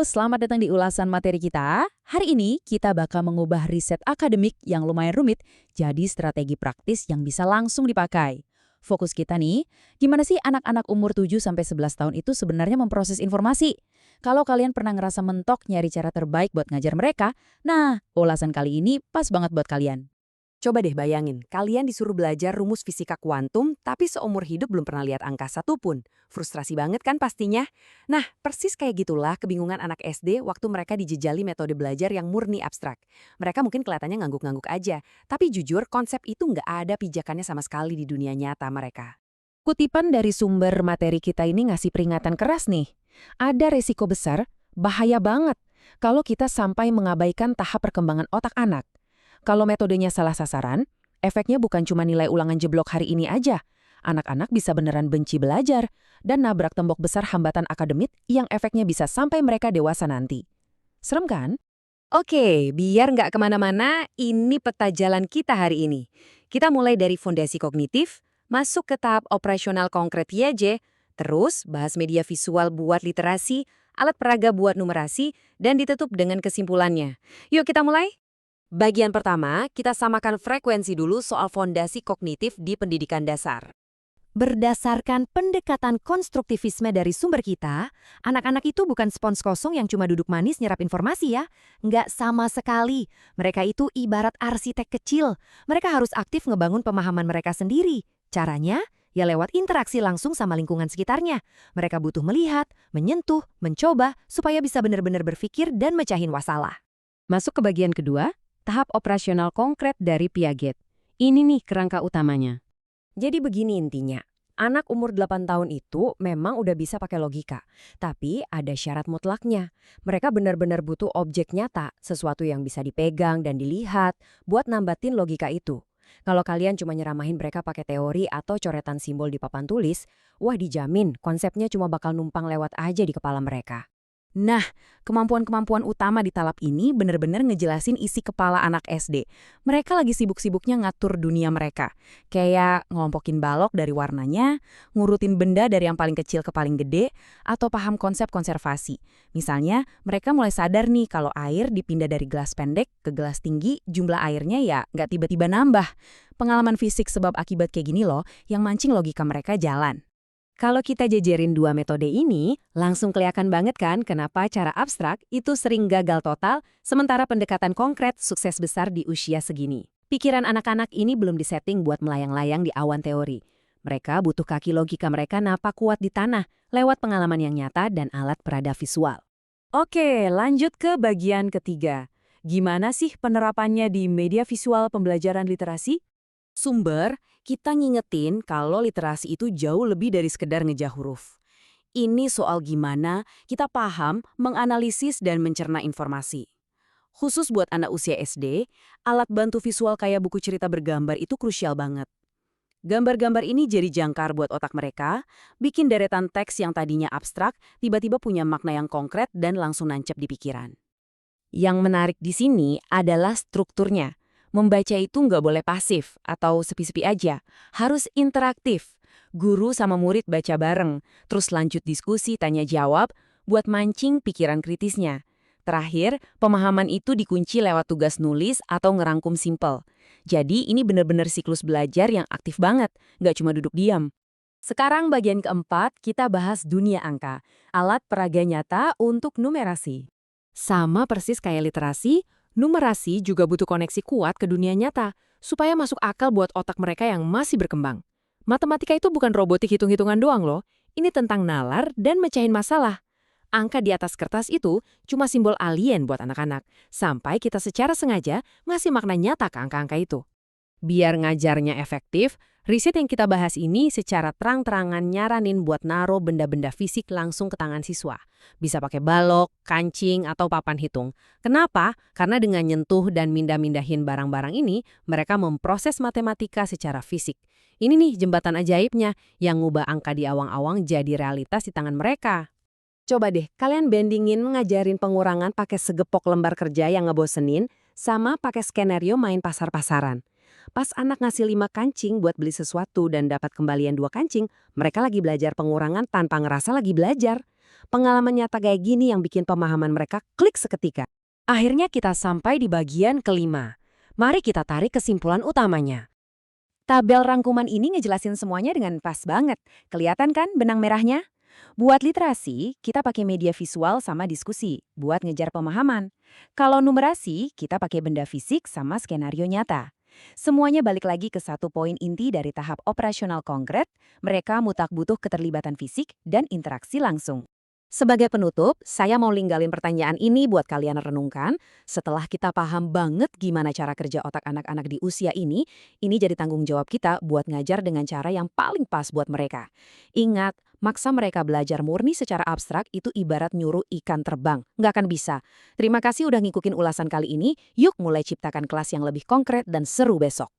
selamat datang di ulasan materi kita. Hari ini kita bakal mengubah riset akademik yang lumayan rumit jadi strategi praktis yang bisa langsung dipakai. Fokus kita nih, gimana sih anak-anak umur 7-11 tahun itu sebenarnya memproses informasi? Kalau kalian pernah ngerasa mentok nyari cara terbaik buat ngajar mereka, nah, ulasan kali ini pas banget buat kalian. Coba deh bayangin, kalian disuruh belajar rumus fisika kuantum, tapi seumur hidup belum pernah lihat angka satu pun. Frustrasi banget kan pastinya? Nah, persis kayak gitulah kebingungan anak SD waktu mereka dijejali metode belajar yang murni abstrak. Mereka mungkin kelihatannya ngangguk-ngangguk aja, tapi jujur konsep itu nggak ada pijakannya sama sekali di dunia nyata mereka. Kutipan dari sumber materi kita ini ngasih peringatan keras nih. Ada resiko besar, bahaya banget, kalau kita sampai mengabaikan tahap perkembangan otak anak. Kalau metodenya salah sasaran, efeknya bukan cuma nilai ulangan jeblok hari ini aja. Anak-anak bisa beneran benci belajar dan nabrak tembok besar hambatan akademik yang efeknya bisa sampai mereka dewasa nanti. Serem kan? Oke, biar nggak kemana-mana, ini peta jalan kita hari ini. Kita mulai dari fondasi kognitif, masuk ke tahap operasional konkret YJ, terus bahas media visual buat literasi, alat peraga buat numerasi, dan ditutup dengan kesimpulannya. Yuk kita mulai? Bagian pertama, kita samakan frekuensi dulu soal fondasi kognitif di pendidikan dasar. Berdasarkan pendekatan konstruktivisme dari sumber kita, anak-anak itu bukan spons kosong yang cuma duduk manis nyerap informasi ya. Nggak sama sekali. Mereka itu ibarat arsitek kecil. Mereka harus aktif ngebangun pemahaman mereka sendiri. Caranya? Ya lewat interaksi langsung sama lingkungan sekitarnya. Mereka butuh melihat, menyentuh, mencoba, supaya bisa benar-benar berpikir dan mecahin masalah. Masuk ke bagian kedua, tahap operasional konkret dari Piaget. Ini nih kerangka utamanya. Jadi begini intinya, anak umur 8 tahun itu memang udah bisa pakai logika, tapi ada syarat mutlaknya. Mereka benar-benar butuh objek nyata, sesuatu yang bisa dipegang dan dilihat buat nambatin logika itu. Kalau kalian cuma nyeramahin mereka pakai teori atau coretan simbol di papan tulis, wah dijamin konsepnya cuma bakal numpang lewat aja di kepala mereka. Nah, kemampuan-kemampuan utama di talap ini bener-bener ngejelasin isi kepala anak SD. Mereka lagi sibuk-sibuknya ngatur dunia mereka. Kayak ngelompokin balok dari warnanya, ngurutin benda dari yang paling kecil ke paling gede, atau paham konsep konservasi. Misalnya, mereka mulai sadar nih kalau air dipindah dari gelas pendek ke gelas tinggi, jumlah airnya ya nggak tiba-tiba nambah. Pengalaman fisik sebab akibat kayak gini loh, yang mancing logika mereka jalan. Kalau kita jejerin dua metode ini, langsung kelihatan banget kan kenapa cara abstrak itu sering gagal total, sementara pendekatan konkret sukses besar di usia segini. Pikiran anak-anak ini belum disetting buat melayang-layang di awan teori. Mereka butuh kaki logika mereka napak kuat di tanah, lewat pengalaman yang nyata dan alat perada visual. Oke, lanjut ke bagian ketiga. Gimana sih penerapannya di media visual pembelajaran literasi? Sumber, kita ngingetin kalau literasi itu jauh lebih dari sekedar ngejah huruf. Ini soal gimana kita paham, menganalisis, dan mencerna informasi. Khusus buat anak usia SD, alat bantu visual kayak buku cerita bergambar itu krusial banget. Gambar-gambar ini jadi jangkar buat otak mereka, bikin deretan teks yang tadinya abstrak, tiba-tiba punya makna yang konkret dan langsung nancep di pikiran. Yang menarik di sini adalah strukturnya. Membaca itu nggak boleh pasif atau sepi-sepi aja, harus interaktif. Guru sama murid baca bareng, terus lanjut diskusi tanya-jawab buat mancing pikiran kritisnya. Terakhir, pemahaman itu dikunci lewat tugas nulis atau ngerangkum simpel. Jadi ini benar-benar siklus belajar yang aktif banget, nggak cuma duduk diam. Sekarang bagian keempat, kita bahas dunia angka, alat peraga nyata untuk numerasi. Sama persis kayak literasi, numerasi juga butuh koneksi kuat ke dunia nyata, supaya masuk akal buat otak mereka yang masih berkembang. Matematika itu bukan robotik hitung-hitungan doang loh, ini tentang nalar dan mecahin masalah. Angka di atas kertas itu cuma simbol alien buat anak-anak, sampai kita secara sengaja ngasih makna nyata ke angka-angka itu. Biar ngajarnya efektif, riset yang kita bahas ini secara terang-terangan nyaranin buat naruh benda-benda fisik langsung ke tangan siswa. Bisa pakai balok, kancing, atau papan hitung. Kenapa? Karena dengan nyentuh dan mindah-mindahin barang-barang ini, mereka memproses matematika secara fisik. Ini nih jembatan ajaibnya yang ngubah angka di awang-awang jadi realitas di tangan mereka. Coba deh, kalian bandingin ngajarin pengurangan pakai segepok lembar kerja yang ngebosenin, sama pakai skenario main pasar-pasaran. Pas anak ngasih 5 kancing buat beli sesuatu dan dapat kembalian 2 kancing, mereka lagi belajar pengurangan tanpa ngerasa lagi belajar. Pengalaman nyata kayak gini yang bikin pemahaman mereka klik seketika. Akhirnya kita sampai di bagian kelima. Mari kita tarik kesimpulan utamanya. Tabel rangkuman ini ngejelasin semuanya dengan pas banget. Kelihatan kan benang merahnya? Buat literasi, kita pakai media visual sama diskusi buat ngejar pemahaman. Kalau numerasi, kita pakai benda fisik sama skenario nyata. Semuanya balik lagi ke satu poin inti dari tahap operasional konkret, mereka mutlak butuh keterlibatan fisik dan interaksi langsung. Sebagai penutup, saya mau ninggalin pertanyaan ini buat kalian renungkan. Setelah kita paham banget gimana cara kerja otak anak-anak di usia ini jadi tanggung jawab kita buat ngajar dengan cara yang paling pas buat mereka. Ingat, maksa mereka belajar murni secara abstrak itu ibarat nyuruh ikan terbang. Nggak akan bisa. Terima kasih udah ngikutin ulasan kali ini. Yuk mulai ciptakan kelas yang lebih konkret dan seru besok.